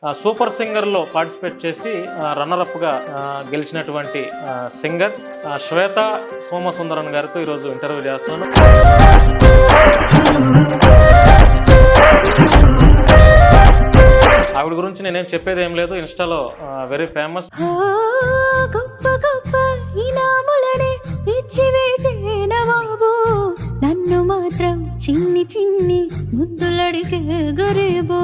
Super సింగర్లో participate చేసి రన్నరప్గా గెలిచినటువంటి singer శ్వేత సోమసుందరన్ గారితో ఈరోజు ఇంటర్వ్యూ చేస్తున్నాను. ఆవిడ గురించి నేనేం చెప్పేది ఏం లేదు, ఇన్స్టాలో వెరీ ఫేమస్. నన్ను మాత్రం చిన్ని చిన్ని ముద్దులడిగే గరీబో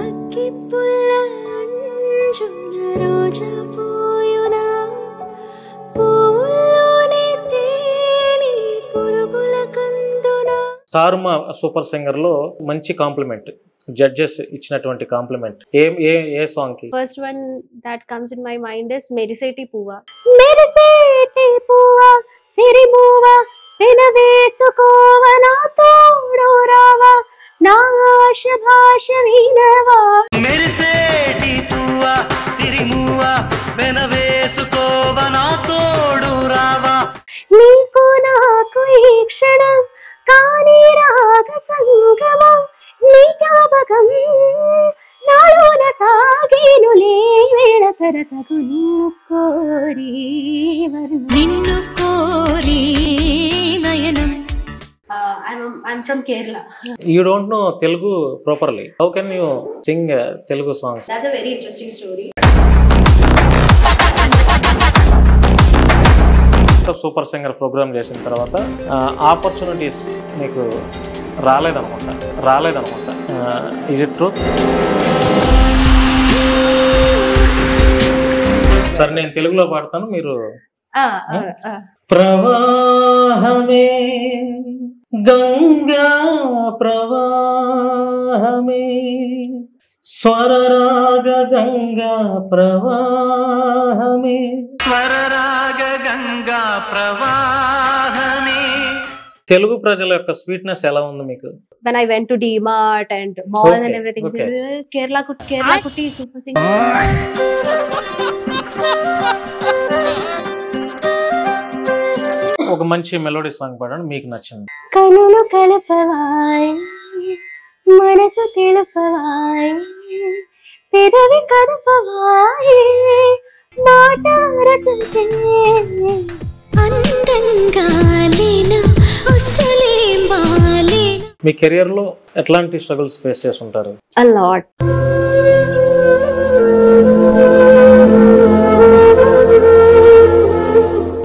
అక్కి పుల్ల అంజున రోజా పూయునా పూల్లోనే తేలి పురుగుల కందునా. స్టార్మా సూపర్ సింగర్ లో మంచి కాంప్లిమెంట్ జడ్జెస్ ఇచ్చినటువంటి కాంప్లిమెంట్ ఏ సాంగ్ కి? First one that comes in my mind is మెరిసేటి పువ్వా. మెరిసేటి పువ్వా సిరిమూవా పెనవేసుకోవ నా తోడు రావా నా ఆశ భాష వినవా. మెరిసేటి పువ్వా సిరిమూవా పెనవేసుకోవ నా తోడు రావా. నీకు నాకు ఈ క్షణం కాని రాగ సంగమం నీ జ్ఞాపకం నాలోన సాగేనులే వేళ సరసకు నిన్ను కోరి నయనం. I'm from Kerala. You don't know Telugu properly. How can you sing Telugu songs? That's a very interesting story. Super singer program చేసిన తర్వాత ఆపర్చునిటీస్ మీకు రాలేదనుకుంటా. Is it true? సరే నేను తెలుగులో పాడతాను, మీరు ప్రవాహమే గంగా ప్రవాహమే స్వరరాగ గంగా ప్రవాహమే స్వరరాగ గంగా ప్రవాహమే. తెలుగు ప్రజల యొక్క స్వీట్నెస్ ఎలా ఉంది మీకు? When I went to DMart and malls and everything, Kerala Kutti super singer. ఒక మంచి మెలోడీ సాంగ్ పాడండి మీకు నచ్చింది. కనులు కలపవాయ్ మనసు తెలుపవాయ్ పెదవి కదపవాయ్ మాట వరసతే అందంగా లేనా అసలే మాలే. మీ కెరియర్ లో ఎట్లాంటి స్ట్రగుల్స్ ఫేస్ చేసి ఉంటారు? A lot.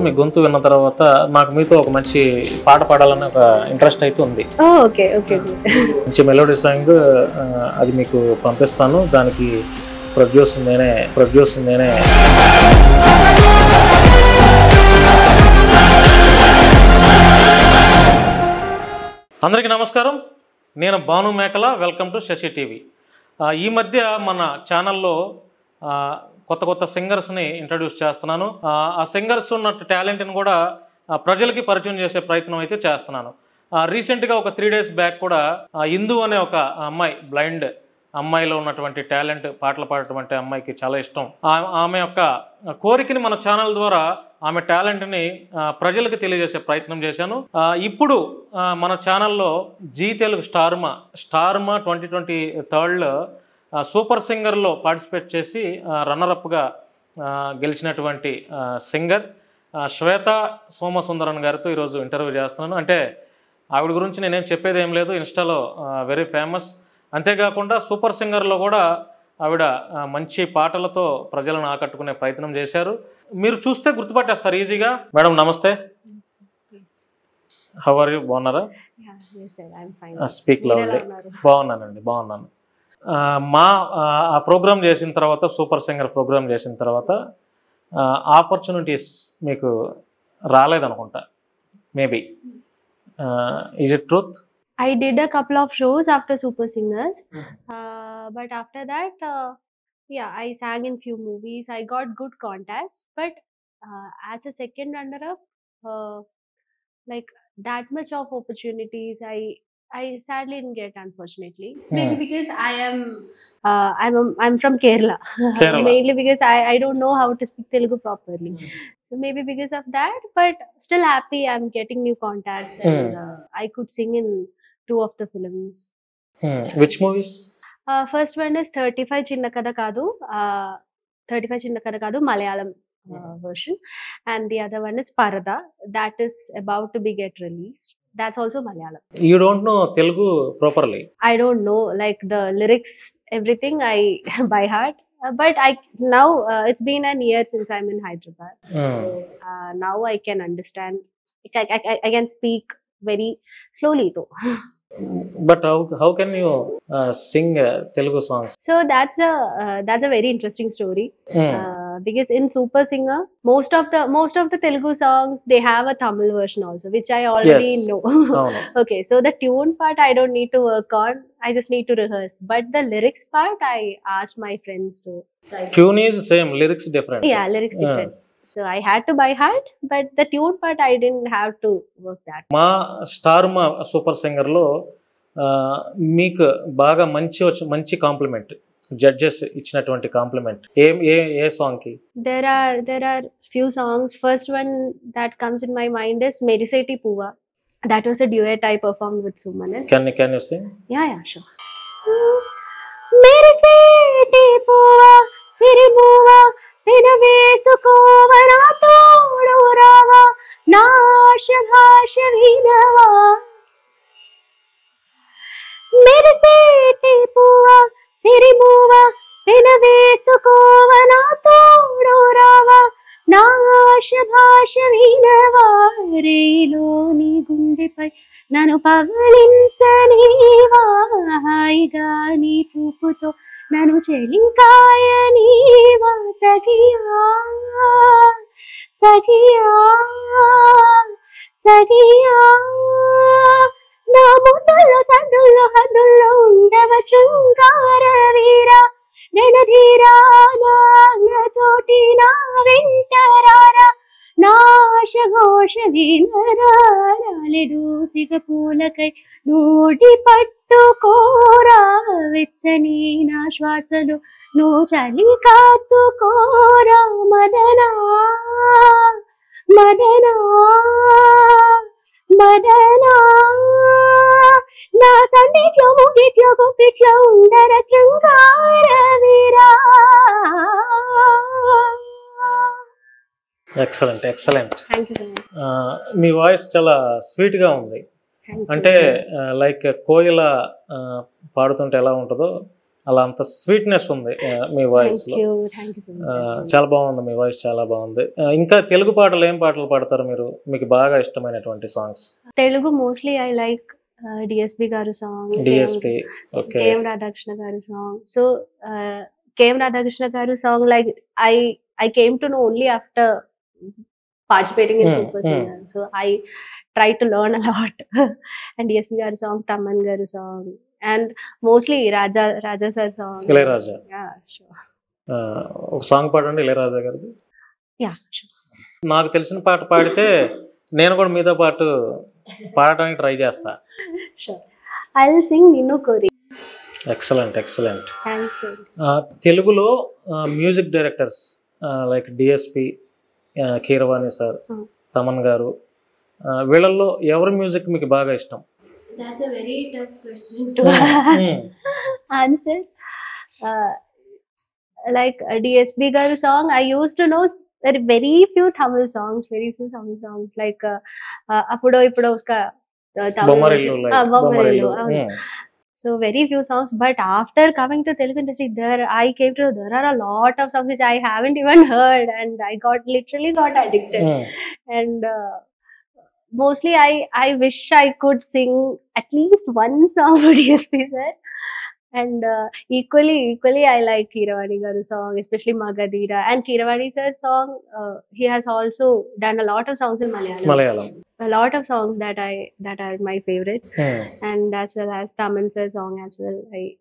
మీ గొంతు విన్న తర్వాత నాకు మీతో ఒక మంచి పాట పాడాలన్న ఒక ఇంట్రెస్ట్ అయితే ఉంది. మంచి మెలోడీ సాంగ్ అది మీకు పంపిస్తాను, దానికి ప్రొడ్యూస్ నేనే. అందరికీ నమస్కారం, నేను Bhanu Mekala. Welcome to Sashi TV. ఈ మధ్య మన ఛానల్లో కొత్త సింగర్స్ని ఇంట్రడ్యూస్ చేస్తున్నాను. ఆ సింగర్స్ ఉన్న టాలెంట్ని కూడా ప్రజలకి పరిచయం చేసే ప్రయత్నం అయితే చేస్తున్నాను. రీసెంట్గా ఒక 3 days బ్యాక్ కూడా ఇందు అనే ఒక అమ్మాయి, బ్లైండ్ అమ్మాయిలో ఉన్నటువంటి టాలెంట్, పాటలు పాడేటువంటి అమ్మాయికి చాలా ఇష్టం. ఆమె యొక్క కోరికని మన ఛానల్ ద్వారా ఆమె టాలెంట్ని ప్రజలకు తెలియజేసే ప్రయత్నం చేశాను. ఇప్పుడు మన ఛానల్లో G Telugu Star Maa 2023లో super సింగర్లో participate చేసి రన్నరప్గా గెలిచినటువంటి సింగర్ శ్వేత సోమసుందరన్ గారితో ఈరోజు ఇంటర్వ్యూ చేస్తున్నాను. అంటే ఆవిడ గురించి నేనేం చెప్పేది ఏం లేదు, ఇన్స్టాలో వెరీ ఫేమస్. అంతేకాకుండా సూపర్ సింగర్లో కూడా ఆవిడ మంచి పాటలతో ప్రజలను ఆకట్టుకునే ప్రయత్నం చేశారు. మీరు చూస్తే గుర్తుపట్టేస్తారు ఈజీగా. మేడం నమస్తే, హౌ ఆర్ యూ? బాగున్నారా? Speak lovely. బాగున్నాను. ఆ ప్రోగ్రామ్ చేసిన తర్వాత, సూపర్ సింగర్ ప్రోగ్రామ్ చేసిన తర్వాత ఆపర్చునిటీస్ మీకు రాలేదనుకుంటా, maybe. Is it truth? I did a couple of shows after Super Singers, but after that, yeah, I sang in few movies. I got good contacts, but as a second runner-up, like that much of opportunities, I sadly didn't get, unfortunately. Maybe because I'm from Kerala. Mainly because I don't know how to speak Telugu properly. So maybe because of that, but still happy I'm getting new contacts and I could sing in 2 of the films. Which movies? First one is 35 Chinna Kada Kadu, 35 Chinna Kada Kadu, Malayalam version. And the other one is Parada, that is about to be get released. That's also Malayalam. You don't know Telugu properly? I don't know, like the lyrics, everything I by heart. But now it's been an year since I'm in Hyderabad. Now I can understand. I can speak very slowly though. But how can you sing Telugu songs? So that's a very interesting story. Because in Super Singer, most of the Telugu songs, they have a Tamil version also, which I already Yes. know. అవును. Okay, so the tune part I don't need to work on. I just need to rehearse. But the lyrics part, I asked my friends to. Tune is same, lyrics different. Yeah, lyrics different. So I had to by heart, but the tune part I didn't have to work that. మా star మా super సింగర్లో మీకు బాగా మంచి compliment, judges ఇచ్చినటువంటి compliment ఏ సాంగ్కి? There are few songs. First one that comes in my mind is Meriseti Puva. That was a duet I performed with Sumanis. Can you sing? Yeah, sure. Meriseti Puva, Siri Puva, Vesukowa na todu rava, na asha bhasha vinava. Meriseti Puva, Siri Puva, Vesukowa na todu rava, na asha bhasha vinava. Reiloni gundepai nanu pavalinsaniva, haiga nee chuputo nanu చెలింకాయనీవా సఖియా సఖియా సఖియా, నా ముద్దుల్లో సద్దుల్లో హద్దుల్లో ఉండవ శృంగార వీరా, రణధీరా నాతోటి నా వెంటరారా, నాశ ఘోష వినరాలెడు సిగ పూలకై నోటి పట్టుకోరా, వెచ్చని నా శ్వాసలు నువ్వు చలి కాచుకోరా, మదనా మదనా మదనా, నా సందిట్లో ముగిట్లో గుప్పిట్లో ఉండర శృంగార వీరా. Excellent excellent. Thank you so much. మీ వాయిస్ చాలా స్వీట్గా ఉంది. అంటే లైక్ కోయిల పాడుతుంటే ఎలా ఉంటుందో అలా అంత స్వీట్నెస్ ఉంది మీ వాయిస్లో. చాలా బాగుంది మీ వాయిస్, చాలా బాగుంది. ఇంకా తెలుగు పాటలు ఏం పాటలు పాడతారు మీరు, మీకు బాగా ఇష్టమైనటువంటి songs? Telugu mostly I like DSP garu song, DSP, okay, KM Radhakrishna garu song. So KM Radhakrishna garu song like I came to know only after participating in Super Singer. So I tried to learn a lot. And DSP garu song, Taman garu song, and mostly Raja sir song. Ilaiyaraaja. Yeah, sure. ఒక song పాడండి ఇళయరాజా గారిది. Yeah, sure. నాకు తెలిసిన పాట పాడితే నేను కూడా మీతో పాటు పాడడానికి ట్రై చేస్తా. Sure. I'll sing Ninnu Kori. Excellent excellent. Thank you. తెలుగులో music directors like DSP, Keeravani sir, Thaman గారు, వీళ్ళల్లో ఎవరి మ్యూజిక్ మీకు బాగా ఇష్టం? That's a very tough question to answer. Like DSP garu song, I used to know very few Tamil songs. Like appudo ippudo uska Bommarillu. So very few songs, but after coming to Telugu industry, I came to know there are a lot of songs which I haven't even heard, and I literally got addicted. And mostly I wish I could sing at least one song for DSP sir. And equally I like Keeravani garu song, especially Magadira. And Keeravani sir's song, he has also done a lot of songs in Malayalam. A lot of songs that are my favorites. And as well as Taman sir's song as well.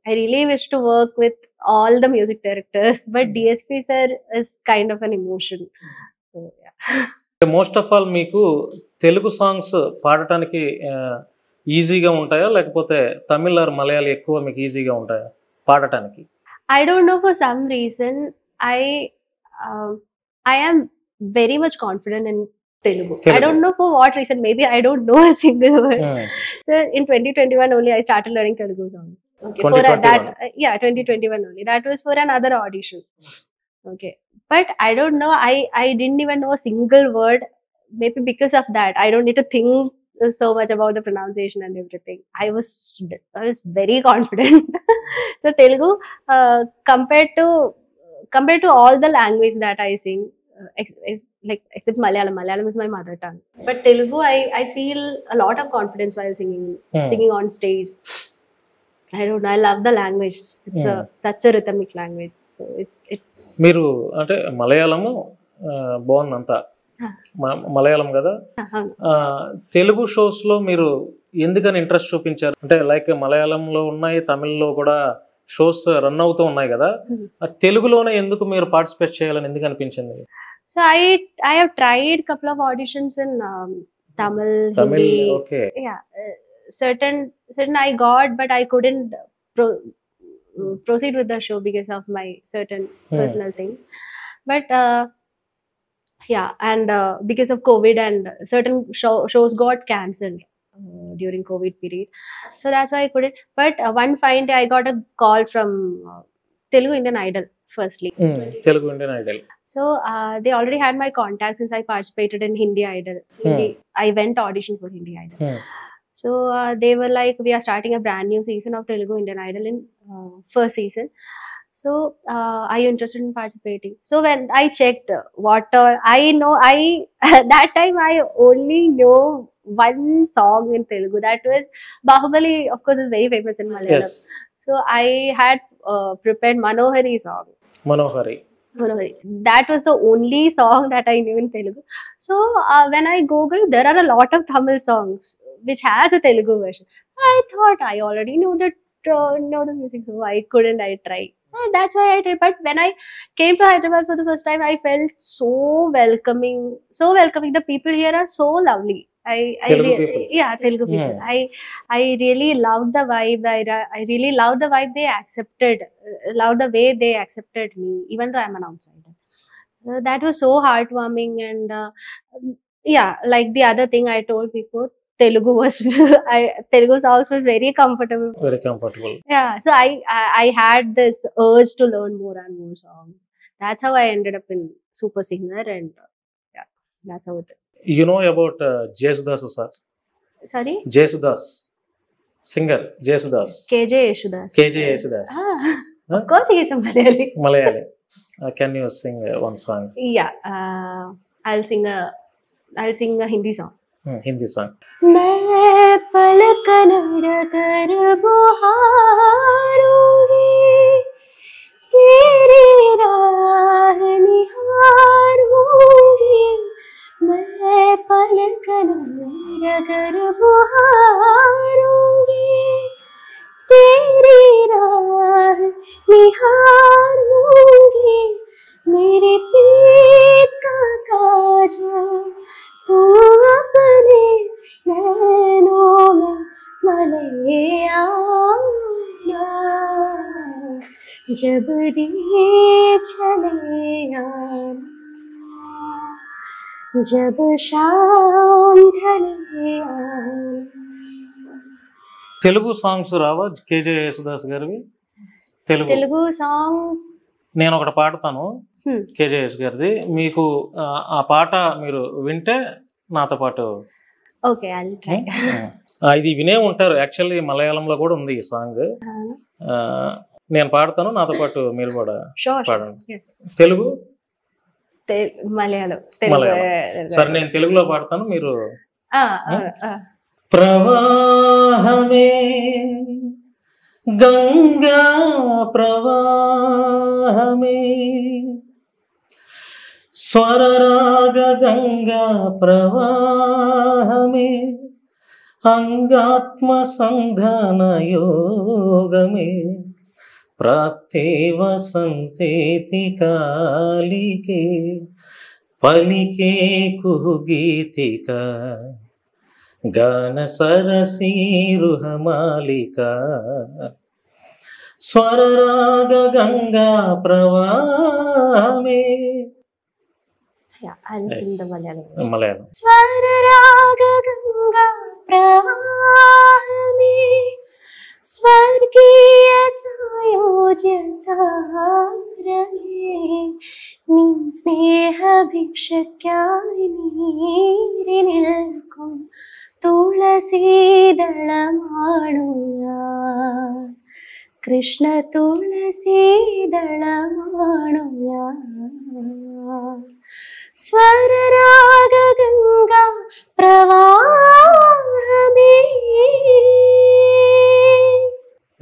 I really wish to work with all the music directors, but DSP sir is kind of an emotion. So yeah. Most of all మీకు Telugu songs పాడటానికి ఈజీగా ఉంటాయా, లేకపోతే తమిళ are Malayali ఎక్కువ మీకు ఈజీగా ఉంటాయా పాడటానికి? I don't know, for some reason I am very much confident in Telugu. I don't know for what reason, maybe I don't know a single word. So in 2021 only I started learning Telugu songs. Okay, for 2021. that, yeah, 2021 only. That was for another audition. Okay, but I don't know. I didn't even know a single word. Maybe because of that, I don't need to think so much about the pronunciation and everything. I was very confident. So Telugu, uh, compared to compared to all the language that I sing, like except Malayalam. Malayalam is my mother tongue. But Telugu, I feel a lot of confidence while singing on stage. I don't know. I love the language. It's such a rhythmic language. So it మీరు అంటే మలయాళము బాగుందంతా మలయాళం కదా. తెలుగు షోస్లో మీరు ఎందుకని interest చూపించారు? అంటే like మలయాళంలో ఉన్నాయి, తమిళ్లో కూడా షోస్ రన్ అవుతూ ఉన్నాయి కదా, తెలుగులోనే ఎందుకు మీరు పార్టిసిపేట్ చేయాలని ఎందుకు అనిపించింది? So I have tried couple of auditions in Tamil, Hindi. Okay. Yeah, certain I got, but I couldn't proceed with the show because of my certain personal things. But yeah, and because of COVID and certain shows got cancelled during COVID period, so that's why I couldn't. But one fine day I got a call from Telugu Indian Idol firstly. Telugu Indian Idol. So they already had my contact since I participated in Hindi Idol. I went to audition for Hindi Idol. So they were like, we are starting a brand new season of Telugu Indian Idol in first season. So are you interested in participating? So when I checked what I know, that time I only know one song in Telugu. That was Bahubali. Of course, is very famous in Malayalam. Yes. So I had prepared Manohari song. Manohari. That was the only song that I knew in Telugu. So when I googled, there are a lot of Tamil songs which has a Telugu version. I thought I already knew the music, so why couldn't I try? That's why I did. But when I came to Hyderabad for the first time, I felt so welcoming. The people here are so lovely. Telugu people. Yeah, Telugu people. I really loved the vibe. I really loved the vibe they accepted. Loved the way they accepted me, even though I'm an outsider. That was so heartwarming. And yeah, like the other thing I told people, Telugu Telugu songs was very comfortable. Very comfortable. Yeah, so I had this urge to learn more and more songs. That's how I ended up in Super Singer, and yeah, that's how it is. You know about Jesudas, sir? Sorry? Jesudas. Singer, Jesudas. KJ Yesudas. KJ Yesudas. Of course he is a Malayali. Malayali. Can you sing one song? Yeah, I'll sing a Hindi song. Hindi song. मैं पलकन रगर बुहारूंगी, तेरी राह निहारूंगी। मैं पलकन रगर बुहारूंगी, तेरी राह निहारूंगी। मेरे पीत का काजल तू अपने नैनों में मले आना, जब दीप चले आना, जब शाम ढले आना। తెలుగు సాంగ్స్ రావా కేజే యేసుదాస్ గారివి? తెలుగు సాంగ్స్ నేను ఒకటి పాడతాను కేజే యేసు గారిది. మీకు ఆ పాట మీరు వింటే నాతో పాటు. Okay, I'll try. ఇది వినే ఉంటారు, యాక్చువల్లీ మలయాళంలో కూడా ఉంది ఈ సాంగ్. నేను పాడతాను, నాతో పాటు మీరు కూడా పాడండి. తెలుగు మలయాళం. సరే, నేను తెలుగులో పాడతాను, మీరు. ప్రవాహమే గంగా ప్రవాహమే, స్వరరాగ గంగా ప్రవాహమే, అంగాత్మ సంధాన యోగమే, ప్రాప్తే వసంతేతి కాలికే, పలికే కుహుగీతిక, గాన సరసీరుహమాలిక, స్వరరాగ గంగా ప్రవాహమే. మలయాళం. స్వరరాగ గంగా ప్రవాహమే, స్వర్గీయ സായോജ്യതാരമേ നിൻ സ്നേഹഭിക്ഷയ്ക്കായി നീറി നിൽക്കും തുളസീദളമാണു ഞാൻ കൃഷ്ണ തുളസീദളമാണു ഞാൻ స్వరరాగగంగా ప్రవాహమే.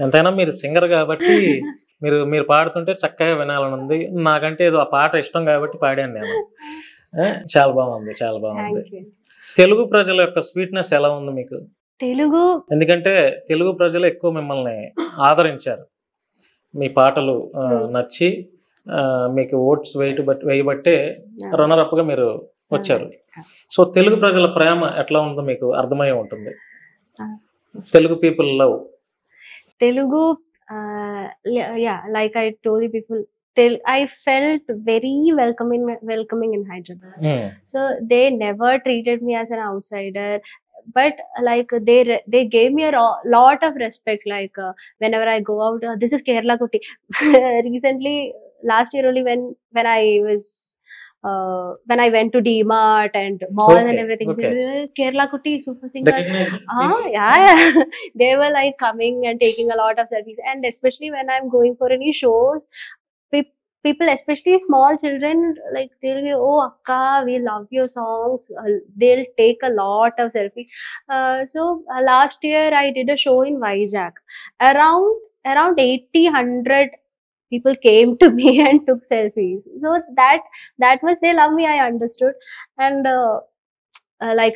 ఎంతైనా మీరు సింగర్ కాబట్టి మీరు పాడుతుంటే చక్కగా వినాలని ఉంది. నాకంటే ఏదో ఆ పాట ఇష్టం కాబట్టి పాడాను నేను. చాలా బాగుంది, చాలా బాగుంది. తెలుగు ప్రజల యొక్క స్వీట్నెస్ ఎలా ఉంది మీకు? తెలుగు ఎందుకంటే తెలుగు ప్రజలు ఎక్కువ మిమ్మల్ని ఆదరించారు, మీ పాటలు నచ్చి మీకు ఓట్స్ వేయబట్టే రన్నర్ గా మీరు వచ్చారు. సో తెలుగు ప్రజల ప్రేమ ఎట్లా ఉందో మీకు అర్థమై ఉంటుంది. Telugu people love Telugu, yeah, like I told you before, I felt very welcoming in Hyderabad. So they never treated me as an outsider, but like they gave me a lot of respect. Like whenever I go out, this is Kerala Kutti. Recently, last year only, when I was when I went to DMart and malls and everything, Kerala Kutti super singer. Yeah. They were like coming and taking a lot of selfies, and especially when I'm going for any shows, people, especially small children, like they'll go, "Oh Akka, we love your songs." They'll take a lot of selfies. So last year I did a show in Vizag. Around 80-100 people came to me and took selfies. So that was they love me, I understood. And like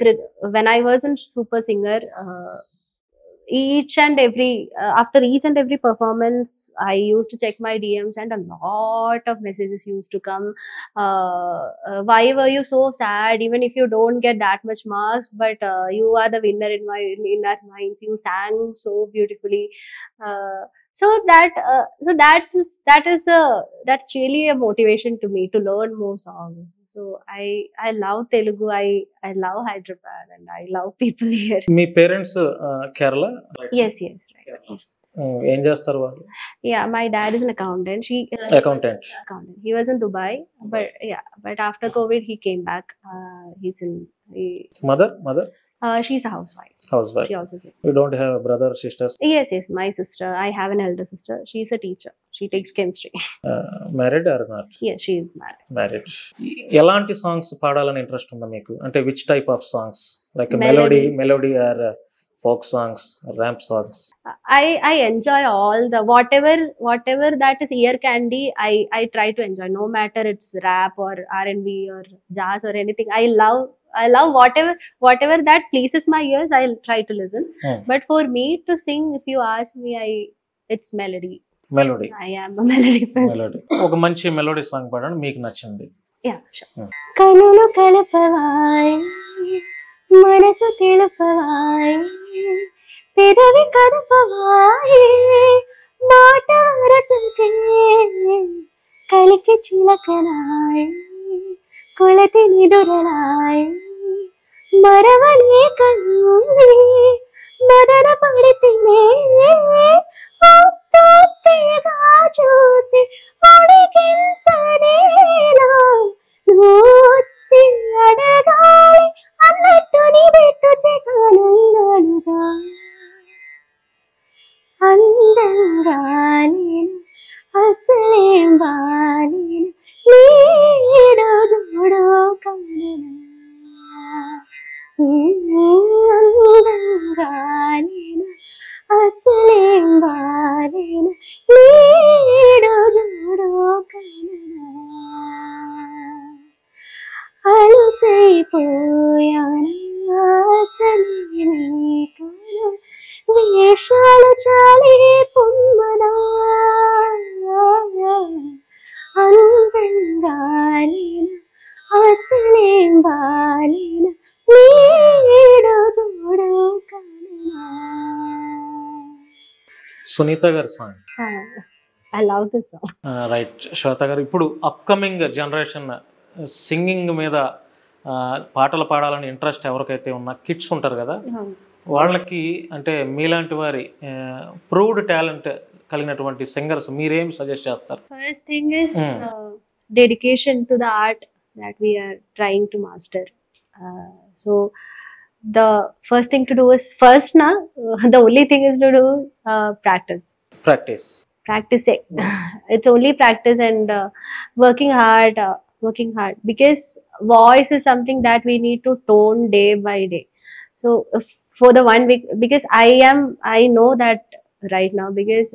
when I was in Super Singer, after each and every performance, I used to check my DMs, and a lot of messages used to come. Why were you so sad? Even if you don't get that much marks, but you are the winner in our minds. You sang so beautifully. So that's really a motivation to me to learn more songs. So I love Telugu. I love Hyderabad, and I love people here. Me parents Kerala? Yes, right. ఏం చేస్తారు వాళ్ళు? Yeah, my dad is an accountant. Accountant. He was in Dubai, but after COVID he came back. Mother? She's a housewife. She also said. You don't have a brother, sisters? Yes, my sister. I have an elder sister. She's a teacher. She takes chemistry. Married or not? Yes, she is married. ఎలాంటి songs పాడాలని interest ఉందా మీకు? అంటే which type of songs? Like melody or folk songs, ramp songs? I enjoy all the whatever that is ear candy. I try to enjoy, no matter it's rap or R&B or jazz or anything. I love whatever that pleases my ears. I'll try to listen. But for me to sing, if you ask me, it's melody. I am a melody person. ఒక మంచి melody song పాడండి మీకు నచ్చింది. Yeah, sure. కనులు కలపవాయ్ మనసు తెలుపవాయ్ పెదవి కదపవాయ్ మాట వరసకే కలికి చిలకనాయ్ కొలతి నిదురనాయ్ మరవలేక మదన పడితేనే ఒత్తొత్తిగా చూసి అడిగించనేలా వచ్చి అడగాలి అన్నట్టు నీ పెట్టు చేశానన్నానుగా అందంగా నేను అసలేం బాలేను నీడో జోడో కన్నా అందంగా నేను అసలేం బాలేను నీడో జోడో కన్నా అలసైపోయాను అసలు వేషాలు చాలే పొమ్మనా అందంగా నేను అసలేం బాలేను నీడో జోడో కన్నా. సునీత గారి song. I love this song. Right. Swetha garu, ఇప్పుడు అప్కమింగ్ జనరేషన్ సింగింగ్ మీద పాటలు పాడాలని ఇంట్రెస్ట్ ఎవరికైతే ఉన్నా కిడ్స్ ఉంటారు కదా, వాళ్ళకి అంటే మీలాంటి వారి ప్రూవ్డ్ టాలెంట్ కలిగినటువంటి సింగర్స్ మీరేం సజెస్ట్ చేస్తారు? First thing is Mm. dedication to the art that we are trying to master. So the first thing to do is the only thing is to do practice. Practice. Practicing. It's only practice and working hard. Working hard because voice is something that we need to tone day by day. So for the 1 week, because I know that right now because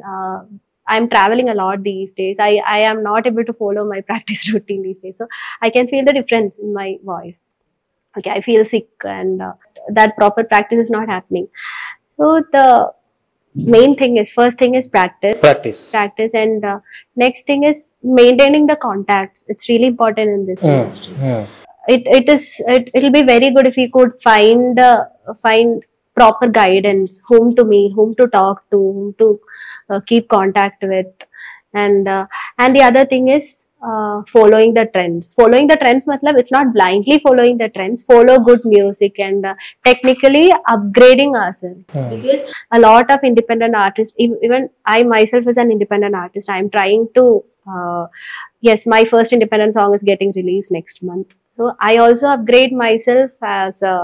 I'm traveling a lot these days. I am not able to follow my practice routine these days. So I can feel the difference in my voice. Okay, I feel sick and that proper practice is not happening. So the main thing is, first thing is practice. Practice and next thing is maintaining the contacts. It's really important in this industry. It'll be very good if you could find proper guidance, whom to meet, whom to talk to, whom to keep contact with, and the other thing is following the trends. Following the trends matlab it's not blindly following the trends. Follow good music and technically upgrading ourselves. Because a lot of independent artists, even I myself as an independent artist, I'm trying to yes, my first independent song is getting released next month. So I also upgrade myself as a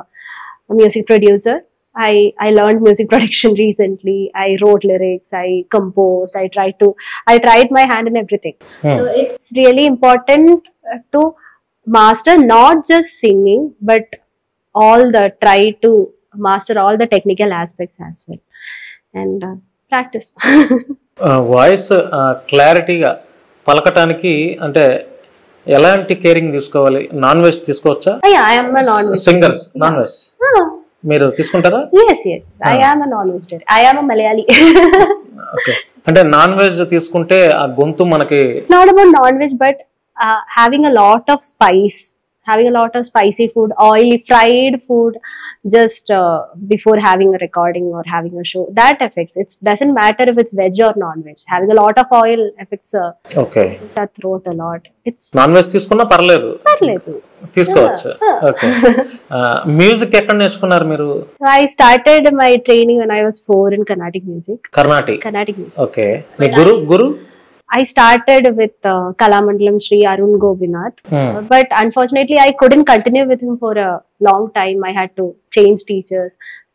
music producer. I learned music production recently. I wrote lyrics, I composed, I tried my hand in everything. So it's really important to master not just singing but try to master all the technical aspects as well and practice. Voice క్లారిటీగా పలకటానికి అంటే ఎలాంటి caring తీసుకోవాలి? Non veg తీసుకోవచ్చా? Yeah, I am a non-veg singers non veg మీరు తీసుకుంటారా? yes, I am a non-vegetarian. I am a Malayali. Okay, అంటే non veg తీసుకుంటే ఆ గొంతు మనకి Not about non-veg but having a lot of spicy food, oily fried food just before having a recording or having a show, that affects. It doesn't matter if it's veg or non-veg. Having a lot of oil affects okay our throat a lot. It's non veg తీసుకున్నా పర్లేదు, తీసుకోవచ్చు. Okay, music ఎక్కడ నేర్చుకున్నారు మీరు? So I started my training when I was 4 in Carnatic music. Carnatic music. Okay, me Guru? I started with Kalamandalam Sri Arun Gobinath, but unfortunately I couldn't continue with him for a long time. I had to change teachers.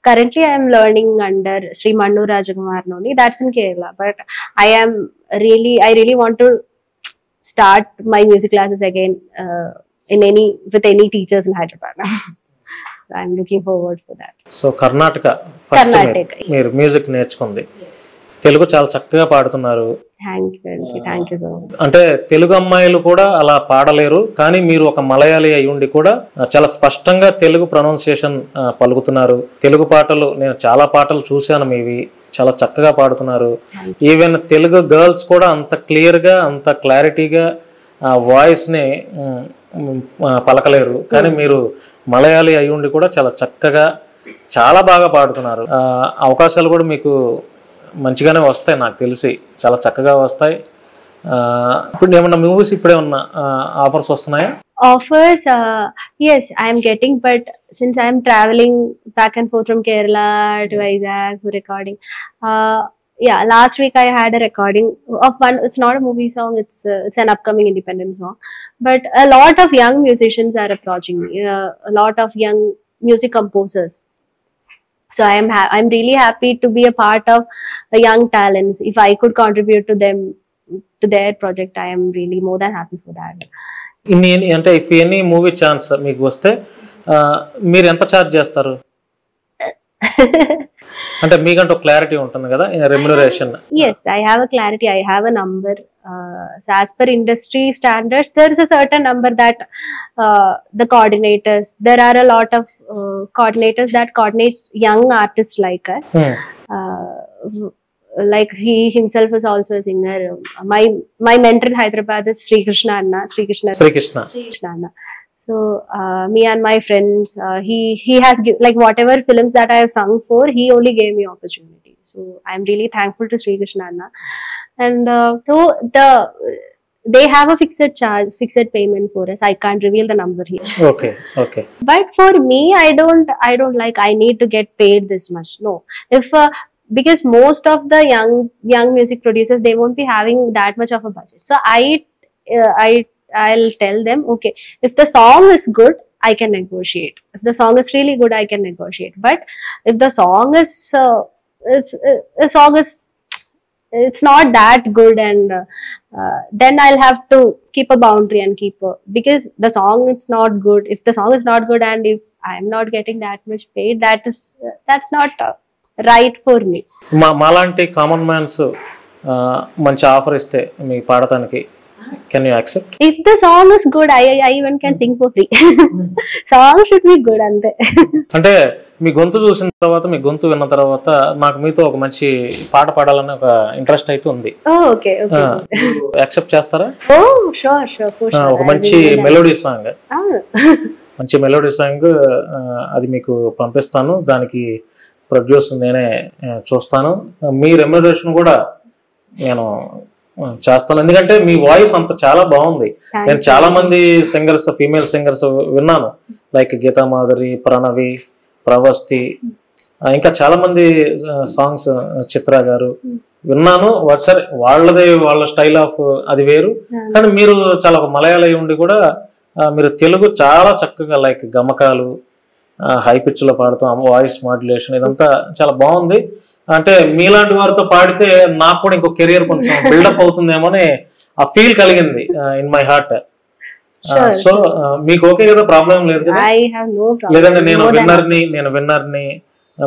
Currently I am learning under Sri Mannu Rajakumar Noni, that's in Kerala, but I really want to start my music classes again with any teachers in Hyderabad. So I'm looking forward for that. So Karnataka మీరు music నేర్చుకుంది. తెలుగు చాలా చక్కగా పాడుతున్నారు. Thank you so much. అంటే తెలుగు అమ్మాయిలు కూడా అలా పాడలేరు, కానీ మీరు ఒక మలయాళీ అయి ఉండి కూడా చాలా స్పష్టంగా తెలుగు ప్రొనౌన్సియేషన్ పలుకుతున్నారు. తెలుగు పాటలు నేను చాలా పాటలు చూశాను మీవి, చాలా చక్కగా పాడుతున్నారు. ఈవెన్ తెలుగు గర్ల్స్ కూడా అంత క్లియర్గా అంత క్లారిటీగా వాయిస్ని పలకలేరు, కానీ మీరు మలయాళీ అయి ఉండి కూడా చాలా చక్కగా చాలా బాగా పాడుతున్నారు. అవకాశాలు కూడా మీకు మంచిగానే వస్తాయి, నాకు తెలిసి చాలా చక్కగా వస్తాయి. ఇప్పుడు ఏమన్నా మూవీస్ ఇప్పుడేమన్నా ఆఫర్స్ వస్తున్నాయా? Offers, yes, I am getting, but since I am traveling back and forth from Kerala to Vizag for recording, last week I had a recording of one. It's not a movie song; it's an upcoming independent song. But a lot of young musicians are approaching me. A lot of young music composers. So I'm really happy to be a part of young talents. If I could contribute to them, to their project, I am really more than happy for that. అంటే if any movie chance మీకు వస్తే మీరు ఎంత charge చేస్తారు? అంటే మీకంటూ clarity ఉంటుంది కదా remuneration? Yes, I have a clarity. I have a number. So as per industry standards, there is a certain number that the coordinators. There are a lot of coordinators that coordinate young artists like us. Like he himself is also a singer. My mentor in Hyderabad is Sri Krishna Anna. Sri Krishna Anna. So me and my friends, he has like whatever films that I have sung for, he only gave me opportunity. So I'm really thankful to Sri Krishna Anna. And so they have a fixed payment for us. I can't reveal the number here. Okay okay But for me, I don't like I need to get paid this much. No, if because most of the young music producers, they won't be having that much of a budget. So I'll tell them, okay, if the song is good, I can negotiate. If the song is really good, I can negotiate. But if the song is it's not that good, and then I'll have to keep a boundary and because the song is not good. If the song is not good and if I'm not getting that much paid, that's not right for me. మాలాంటి common man's మంచి offer ఇస్తే మీ పాడటానికి can you accept? If the song is good, I even can sing for free. Song should be good అంతే. అంటే మీ గొంతు చూసిన తర్వాత, మీ గొంతు విన్న తర్వాత నాకు మీతో ఒక మంచి పాట పాడాలని ఒక ఇంట్రెస్ట్ అయితే ఉంది. Okay. యాక్సెప్ట్ చేస్తారా? Sure. ఒక మంచి మెలోడీ సాంగ్, మంచి మెలోడీ సాంగ్ అది మీకు పంపిస్తాను. దానికి ప్రొడ్యూస్ నేనే చూస్తాను. మీ రెమ్యునరేషన్ కూడా నేను చేస్తాను, ఎందుకంటే మీ వాయిస్ అంత చాలా బాగుంది. నేను చాలా మంది సింగర్స్, ఫీమేల్ సింగర్స్ విన్నాను, లైక్ గీతా మాధురి, ప్రణవి, ప్రవస్తి, ఇంకా చాలా మంది సాంగ్స్, చిత్ర గారు విన్నాను. సరే వాళ్ళదే, వాళ్ళ స్టైల్ ఆఫ్ అది వేరు. కానీ మీరు చాలా ఒక మలయాళీ ఉండి కూడా మీరు తెలుగు చాలా చక్కగా, లైక్ గమకాలు, హై పిచ్ లో పాడుతాం, వాయిస్ మాడ్యులేషన్, ఇదంతా చాలా బాగుంది. అంటే మీలాంటి వారితో పాడితే నాకు కూడా ఇంకో కెరియర్ కొంచెం బిల్డప్ అవుతుందేమో అని ఆ ఫీల్ కలిగింది ఇన్ మై హార్ట్. సో మీకు ఓకే కదా, ప్రాబ్లం లేదు కదా? లేదంటే నేను విన్నర్ని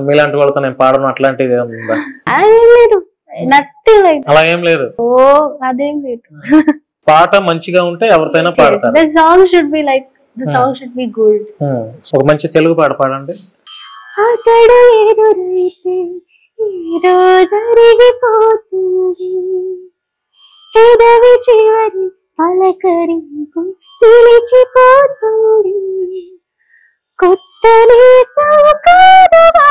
మీలాంటి వాళ్ళతో నేను పాడను అట్లాంటిది ఏముందా? అలా ఏం లేదు. పాట మంచిగా ఉంటే ఎవరితోనైనా పాడతారు. ఒక మంచి తెలుగు పాట పాడండి. అతడు ఎదురైతే ఏదో జరిగిపోతుంది, ఎదవి చివరి పలకరింపు నిలిచిపోతుంది. కొత్త నేసం కాదువా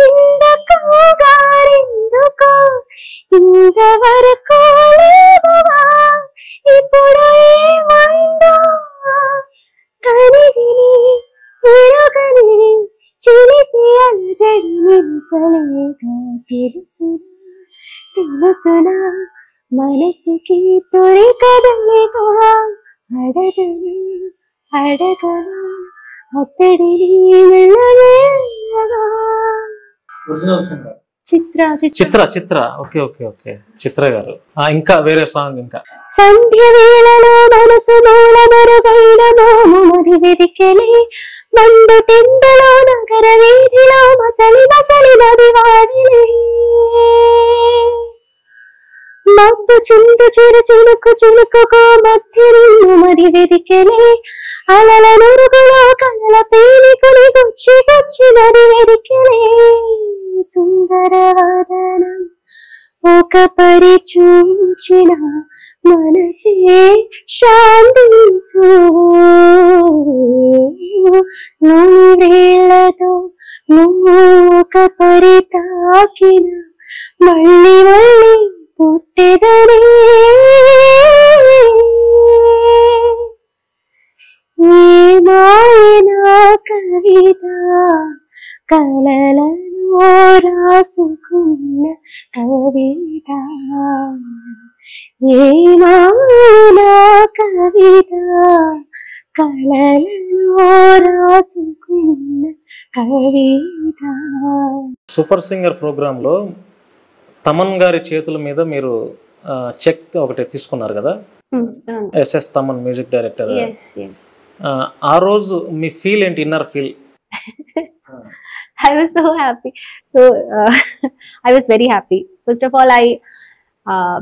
ఇందకో గారెందుకో, ఇంతవరకు లేవువా ఇప్పుడు ఏమైందో, కనివిని ఎరుగని చిలిపి అలజడి నిలుపలేగా తెలుసునా మనసుకి తొలి కదలిగా, అడగనా అతడిని వెళ్ళవేగా. చిత్ర ఓకే చిత్ర గారు. ఇంకా వేరే సాంగ్? ఇంకా సంధ్య వేళలో మనసు మూలమరుగైన మోము మది వెదికెలే, మండు టెండలో నగర వీధిలో మసలి నది వాడిలే, మబ్బు చిందు చినుకుకో మధ్య నిన్ను మది వెదికెలే, అలల నురుగులో కలల పేలికుని గుచ్చి నది వెదికెలే. సుందరవదనం ఒక పరి చూచిన మనసే శాంతించు, నువ్వేళ్లతో నువ్వు ఒక పరి తాకిన మళ్ళీ పుట్టెదనే. ఏమాయనా కవిత కలలను రాసుకున్న కవిత, ఏమాయనా కవిత కలలను రాసుకున్న కవిత. సూపర్ సింగర్ ప్రోగ్రామ్ లో తమన్ గారి చేతుల మీద మీరు చెక్ ఒకటి తీసుకున్నారు కదా, ఎస్ఎస్ తమన్ మ్యూజిక్ డైరెక్టర్. ఆ రోజు మీ ఫీల్ ఏంటి, inner feel? I was so happy. So I was very happy. First of all,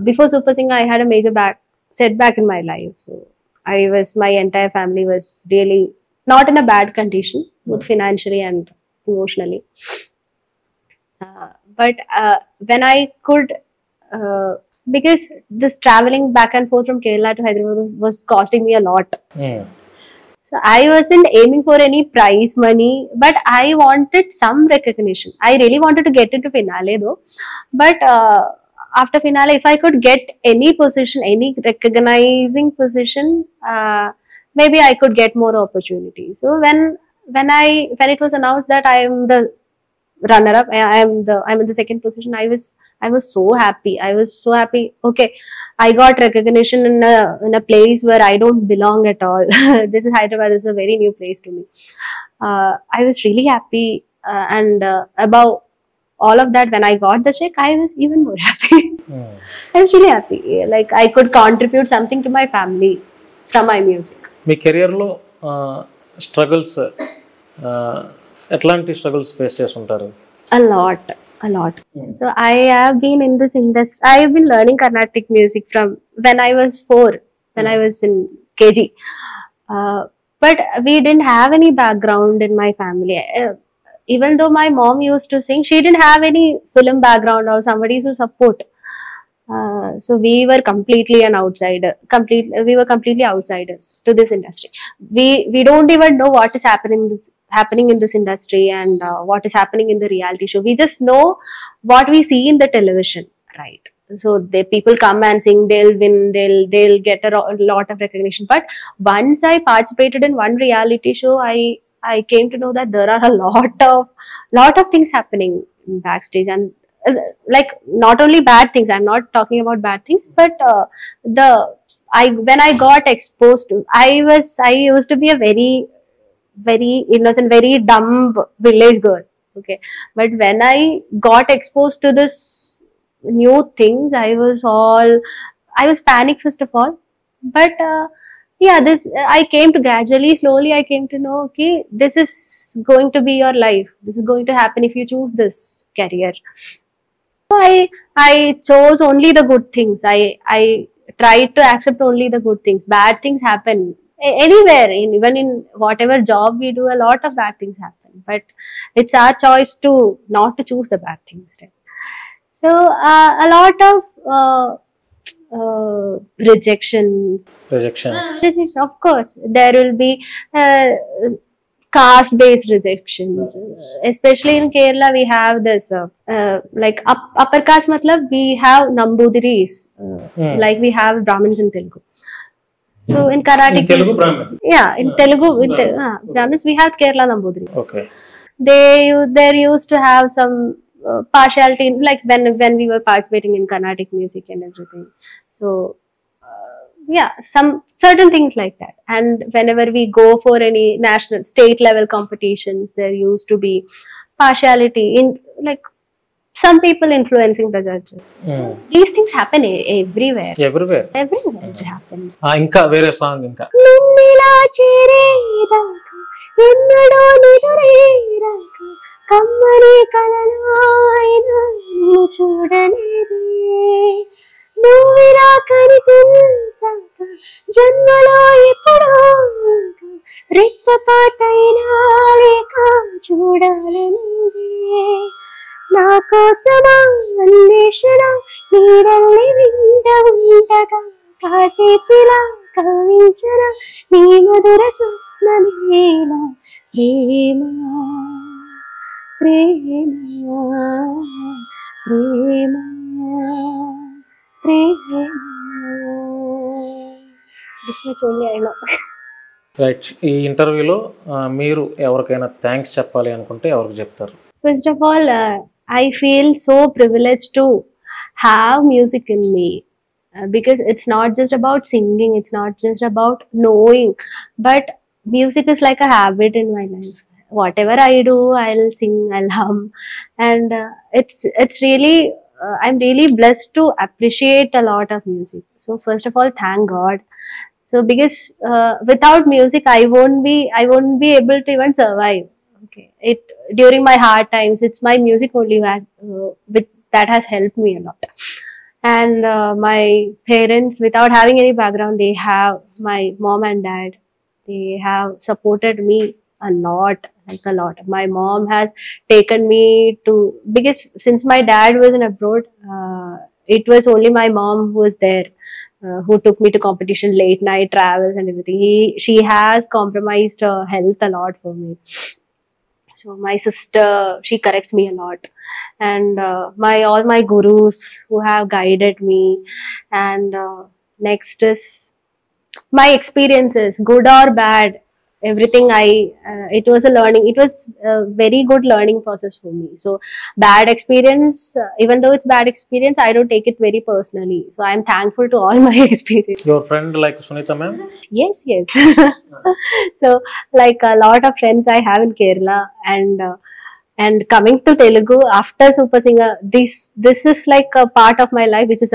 before Super Singer, I had a major setback in my life. So my entire family was really not in a bad condition, both financially and emotionally. But when I could, because this traveling back and forth from Kerala to Hyderabad was costing me a lot. So I wasn't aiming for any prize money, but I wanted some recognition. I really wanted to get into finale though, but after finale, if I could get any position, any recognizing position, maybe I could get more opportunities. So when it was announced that I am the runner up, I'm in the second position, I was so happy. I was so happy. Okay, I got recognition in a place where I don't belong at all. This is Hyderabad. This is a very new place to me. I was really happy, and above all of that, when I got the check, I was even more happy. I was really happy. Like I could contribute something to my family from my music. మీ కెరియర్లో struggles ఎట్లాంటి struggles face చేసి ఉంటారు? A lot. So I have been in this industry. I have been learning Carnatic music from when I was 4, when I was in KG. But we didn't have any background in my family. Even though my mom used to sing, she didn't have any film background or somebody to support. So we were completely an outsider. We were completely outsiders to this industry. We don't even know what is happening in this industry and what is happening in the reality show. We just know what we see in the television, right? So the people come and sing, they'll win, they'll get a lot of recognition. But once I participated in one reality show, I came to know that there are a lot of things happening backstage, and like not only bad things. I'm not talking about bad things, but when I got exposed to, I used to be a very innocent, very dumb village girl. Okay, but when I got exposed to this new things, I was panic first of all, but yeah, this I came to gradually, slowly I came to know, okay, this is going to be your life. This is going to happen if you choose this career. So I chose only the good things. I tried to accept only the good things. Bad things happen anywhere, even in whatever job we do, a lot of bad things happen. But it's our choice to not to choose the bad things, right? So a lot of rejections. Of course, there will be caste-based rejections. Especially in Kerala, we have this like upper caste. Matlab, we have Nambudiris, like we have Brahmins in Telugu. So in Carnatic, Telugu Brahmin. Yeah, in Telugu, Brahmins, we have Kerala Nambudiri. Okay. They used to have some partiality, like when we were participating in Carnatic music and everything. So yeah, some certain things like that. And whenever we go for any national, state level competitions, there used to be partiality in, like, some people influencing the judges. These things happen everywhere. Everywhere It happens. ఇంకా వేరే song ఇంకా నిన్నిలా చేరేదాకా ఎన్నడో నిదురేరాక కమ్మని కలలాయన నిన్ను చూడలేదే నువ్విలా కనిపించాక జన్మలో ఎప్పుడో రెప్పపాటైనా లేక చూడాలనుందే నా కోసమా అన్వేషణ నీడల్ని వింట ఉండగా కాసేపిలా కవించన నీ మధుర స్వప్నమేల ప్రేమ ప్రేమ ప్రేమ ప్రేమ. This much only I know. Right. ఈ ఇంటర్వ్యూలో మీరు ఎవరికైనా థ్యాంక్స్ చెప్పాలి అనుకుంటే ఎవరికి చెప్తారు? First of all, I feel so privileged to have music in me, because it's not just about singing, it's not just about knowing, but music is like a habit in my life. Whatever I do, I'll sing, I'll hum, and it's really I'm really blessed to appreciate a lot of music. So first of all, thank God. So because without music, I won't be able to even survive. Okay, during my hard times, it's my music only that has helped me a lot. And my parents, without having any background, my mom and dad, they have supported me a lot, like a lot. My mom has taken me to, because since my dad was in abroad, it was only my mom who was there, who took me to competition, late night travels and everything. She has compromised her health a lot for me. So my sister, she corrects me a lot, and all my gurus who have guided me, and next is my experiences, good or bad, everything it was a learning, it was a very good learning process for me. So bad experience, even though it's bad experience, I don't take it very personally, so I'm thankful to all my experience. Your friend like Sunitha ma'am? Yes, yes. So like a lot of friends I have in Kerala, and coming to Telugu after Super Singer, this is like a part of my life which is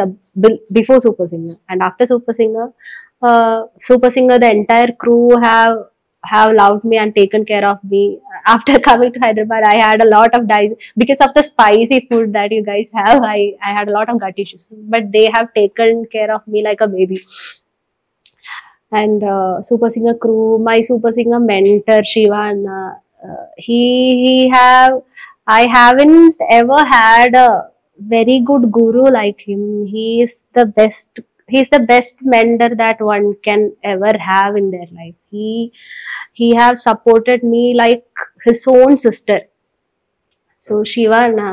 before Super Singer, and after Super Singer, the entire crew have loved me and taken care of me. After coming to Hyderabad, I had a lot of because of the spicy food that you guys have. I had a lot of gut issues, but they have taken care of me like a baby. And Super Singer crew, my Super Singer mentor Shivan, I haven't ever had a very good guru like him. He's the best mentor that one can ever have in their life. He have supported me like his own sister. So Shivana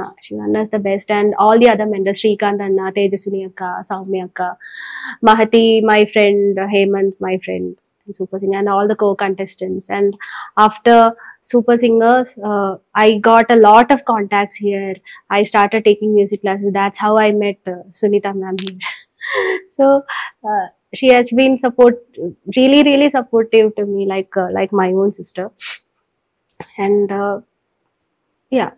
is the best, and all the other mentors, Shrikant Anna, Tejaswini Akka, Soumya Akka, Mahati, my friend, Hemant, my friend, and Super Singer, and all the co-contestants. And after Super Singers, I got a lot of contacts here. I started taking music classes. That's how I met Sunita ma'am here. So she has been really supportive to me, like my own sister. And yeah,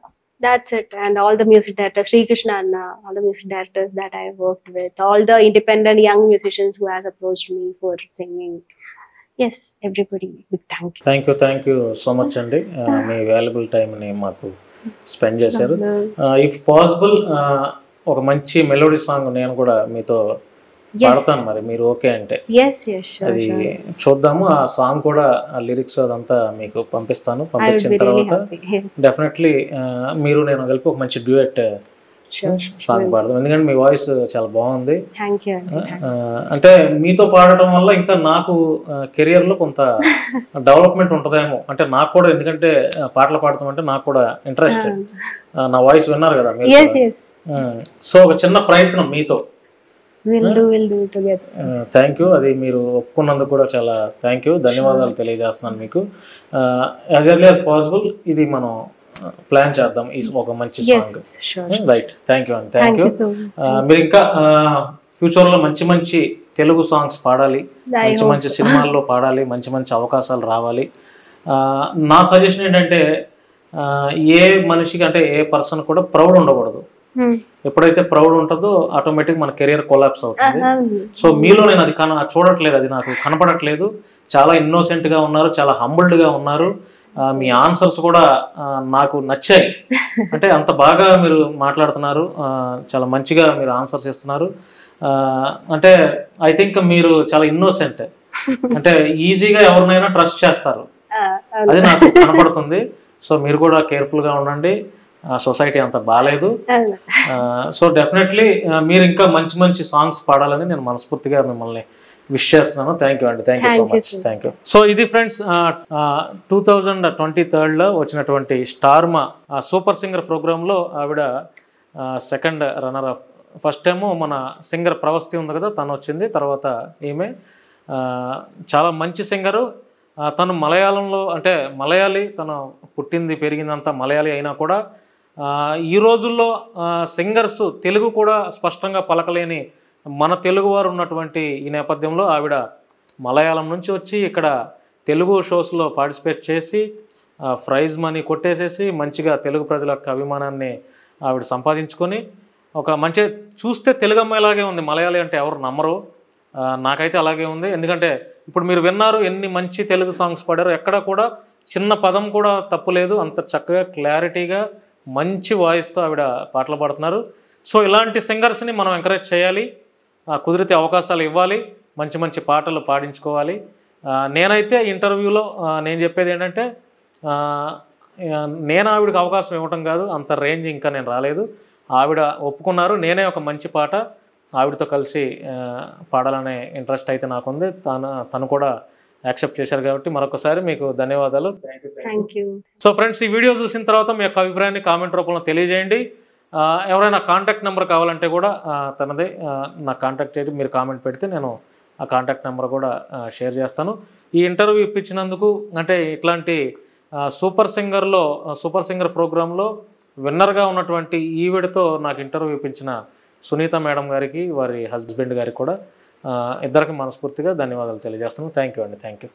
that's it. And all the music directors, Sri Krishna Anna, all the music directors that I worked with, all the independent young musicians who has approached me for singing. Yes, everybody, big thank you. Thank you so much అండి. మీ valuable టైంని మాకు spend చేశారు. If possible ఒక మంచి melody song నేను కూడా మీతో పాడతాను, మరి మీరు ఓకే అంటే. Yes, sure. అది చూద్దాము. ఆ సాంగ్ కూడా లిరిక్స్ అదంతా మీకు పంపిస్తాను. పంపించిన తర్వాత డెఫినెట్లీ మీరు నేను కలిపి ఒక మంచి డ్యూయట్ సాంగ్ పాడదాం. ఎందుకంటే మీ వాయిస్ చాలా బాగుంది. అంటే మీతో పాడటం వల్ల ఇంకా నాకు కెరియర్ లో కొంత డెవలప్మెంట్ ఉంటుందేమో. అంటే నాకు కూడా, ఎందుకంటే పాటలు పాడతాం అంటే నాకు కూడా ఇంట్రెస్ట్. నా వాయిస్ విన్నారు కదా మీరు. సో ఒక చిన్న ప్రయత్నం మీతో. Thank you. అది మీరు ఒప్పుకున్నందుకు కూడా చాలా థ్యాంక్ యూ, ధన్యవాదాలు తెలియజేస్తున్నాను మీకు. యాజ్ ఎర్లీ యాజ్ పాసిబుల్ ఇది మనం ప్లాన్ చేద్దాం, ఈ ఒక మంచి సాంగ్. రైట్, థ్యాంక్ యూ అండి. Thank you. మీరు ఇంకా ఫ్యూచర్ లో మంచి మంచి తెలుగు సాంగ్స్ పాడాలి, మంచి మంచి సినిమాల్లో పాడాలి, మంచి మంచి అవకాశాలు రావాలి. నా సజెషన్ ఏంటంటే ఏ మనిషికి అంటే ఏ పర్సన్ కూడా ప్రౌడ్ ఉండకూడదు. ఎప్పుడైతే ప్రౌడ్ ఉంటుందో ఆటోమేటిక్ మన కెరియర్ కొలాప్స్ అవుతుంది. సో మీలో నేను అది చూడట్లేదు, అది నాకు కనపడట్లేదు. చాలా ఇన్నోసెంట్ గా ఉన్నారు, చాలా హంబుల్డ్ గా ఉన్నారు. మీ ఆన్సర్స్ కూడా నాకు నచ్చాయి. అంటే అంత బాగా మీరు మాట్లాడుతున్నారు, చాలా మంచిగా మీరు ఆన్సర్స్ ఇస్తున్నారు. అంటే ఐ థింక్ మీరు చాలా ఇన్నోసెంట్, అంటే ఈజీగా ఎవరినైనా ట్రస్ట్ చేస్తారు, అది నాకు కనపడుతుంది. సో మీరు కూడా కేర్ఫుల్గా ఉండండి, సొసైటీ అంత బాగాలేదు. సో డెఫినెట్లీ మీరు ఇంకా మంచి మంచి సాంగ్స్ పాడాలని నేను మనస్ఫూర్తిగా మిమ్మల్ని విష్ చేస్తున్నాను. థ్యాంక్ యూ అండి. Thank you so much. Thank you. So ఇది ఫ్రెండ్స్ 2023లో వచ్చినటువంటి స్టార్మా సూపర్ సింగర్ ప్రోగ్రాంలో ఆవిడ second runner up. First time మన సింగర్ ప్రవస్తి ఉంది కదా, తను వచ్చింది. తర్వాత ఈమె చాలా మంచి సింగరు. తను మలయాళంలో, అంటే మలయాళీ, తను పుట్టింది పెరిగిందంతా మలయాళీ అయినా కూడా ఈ రోజుల్లో సింగర్స్ తెలుగు కూడా స్పష్టంగా పలకలేని మన తెలుగువారు ఉన్నటువంటి ఈ నేపథ్యంలో ఆవిడ మలయాళం నుంచి వచ్చి ఇక్కడ తెలుగు షోస్లో పార్టిసిపేట్ చేసి ప్రైజ్ మనీ కొట్టేసేసి మంచిగా తెలుగు ప్రజల యొక్క అభిమానాన్ని ఆవిడ సంపాదించుకొని ఒక మంచి, చూస్తే తెలుగు అమ్మాయిలాగే ఉంది. మలయాళీ అంటే ఎవరు నమ్మరు, నాకైతే అలాగే ఉంది. ఎందుకంటే ఇప్పుడు మీరు విన్నారు ఎన్ని మంచి తెలుగు సాంగ్స్ పాడారు, ఎక్కడ కూడా చిన్న పదం కూడా తప్పులేదు. అంత చక్కగా క్లారిటీగా మంచి వాయిస్తో ఆవిడ పాటలు పాడుతున్నారు. సో ఇలాంటి సింగర్స్ని మనం ఎంకరేజ్ చేయాలి, కుదిరితే అవకాశాలు ఇవ్వాలి, మంచి మంచి పాటలు పాడించుకోవాలి. నేనైతే ఇంటర్వ్యూలో నేను చెప్పేది ఏంటంటే, నేను ఆవిడకి అవకాశం ఇవ్వటం కాదు, అంత రేంజ్ ఇంకా నేను రాలేదు. ఆవిడ ఒప్పుకున్నారు, నేనే ఒక మంచి పాట ఆవిడతో కలిసి పాడాలనే ఇంట్రెస్ట్ అయితే నాకుంది. తను కూడా యాక్సెప్ట్ చేశారు కాబట్టి మరొకసారి మీకు ధన్యవాదాలు. Thank you. సో ఫ్రెండ్స్, ఈ వీడియో చూసిన తర్వాత మీ యొక్క అభిప్రాయాన్ని కామెంట్ రూపంలో తెలియజేయండి. ఎవరైనా కాంటాక్ట్ నెంబర్ కావాలంటే కూడా తనదే నా కాంటాక్ట్ చేసి మీరు కామెంట్ పెడితే నేను ఆ కాంటాక్ట్ నెంబర్ కూడా షేర్ చేస్తాను. ఈ ఇంటర్వ్యూ ఇప్పించినందుకు, అంటే ఇట్లాంటి సూపర్ సింగర్ ప్రోగ్రాంలో విన్నర్గా ఉన్నటువంటి ఈవిడతో నాకు ఇంటర్వ్యూ ఇప్పించిన సునీత మేడం గారికి, వారి హస్బెండ్ గారికి కూడా ఇద్దరికి మనస్ఫూర్తిగా ధన్యవాదాలు తెలియజేస్తున్నాను. థ్యాంక్ యూ అండి. Thank you.